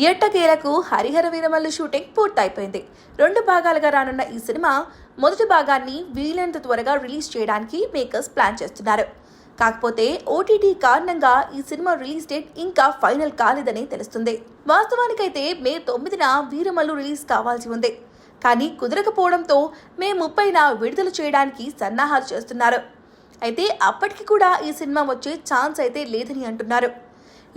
ఎట్టకేలకు హరిహర వీరమల్లు షూటింగ్ పూర్తయిపోయింది. 2 భాగాలుగా రానున్న ఈ సినిమా మొదటి భాగాన్ని వీలైనంత త్వరగా రిలీజ్ చేయడానికి మేకర్స్ ప్లాన్ చేస్తున్నారు. కాకపోతే ఓటీటీ కారణంగా ఈ సినిమా రిలీజ్ డేట్ ఇంకా ఫైనల్ కాలేదని తెలుస్తుంది. వాస్తవానికైతే మే 9న వీరమల్లు రిలీజ్ కావాల్సి ఉంది. కానీ కుదరకపోవడంతో మే 30న విడుదల చేయడానికి సన్నాహాలు చేస్తున్నారు. అయితే అప్పటికి కూడా ఈ సినిమా వచ్చే ఛాన్స్ అయితే లేదని అంటున్నారు.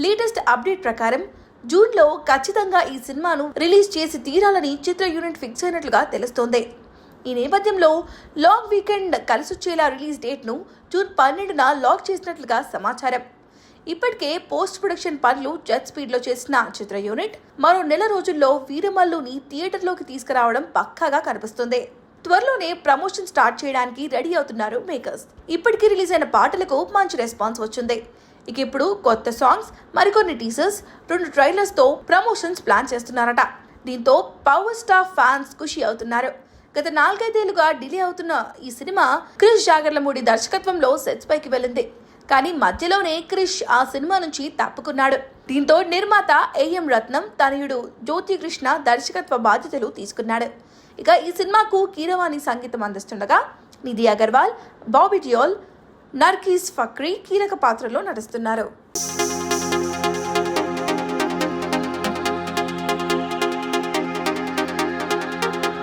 లేటెస్ట్ అప్డేట్ ప్రకారం జూన్లో ఖచ్చితంగా ఈ సినిమాను రిలీజ్ చేసి తీరాలని చిత్ర యూనిట్ ఫిక్స్ అయినట్లుగా తెలుస్తోంది. ఈ నేపథ్యంలో లాంగ్ వీకెండ్ కలిసొచ్చేలా రిలీజ్ డేట్ను జూన్ 12న లాక్ చేసినట్లుగా సమాచారం. ఇప్పటికే పోస్ట్ ప్రొడక్షన్ పనులు జెట్ స్పీడ్లో చేసిన చిత్ర యూనిట్ మరో నెల రోజుల్లో వీరమల్లుని థియేటర్లోకి తీసుకురావడం పక్కాగా కనిపిస్తుంది. త్వరలోనే ప్రమోషన్ స్టార్ట్ చేయడానికి రెడీ అవుతున్నారు మేకర్స్. ఇప్పటికీ రిలీజ్ అయిన పాటలకు మంచి రెస్పాన్స్ వచ్చింది. ఇక ఇప్పుడు కొత్త సాంగ్స్, మరికొన్ని టీజర్స్, 2 ట్రైలర్స్తో ప్రమోషన్స్ ప్లాన్ చేస్తున్నారట. దీంతో పవర్ స్టార్ ఫ్యాన్స్ ఖుషి అవుతున్నారు. గత 4-5 ఏళ్లుగా డిలే అవుతున్న ఈ సినిమా క్రిష్ జాగర్లమూడి దర్శకత్వంలో సెట్స్ పైకి వెళ్ళింది. కానీ మధ్యలోనే క్రిష్ ఆ సినిమా నుంచి తప్పుకున్నాడు. దీంతో నిర్మాత ఏఎం రత్నం తనయుడు జ్యోతి కృష్ణ దర్శకత్వ బాధ్యతలు తీసుకున్నాడు. ఇక ఈ సినిమాకు కీరవాణి సంగీతం అందిస్తుండగా నిధి అగర్వాల్, బాబీ డియోల్, నర్గీస్ ఫక్రీ కీలక పాత్రలో నటిస్తున్నారు.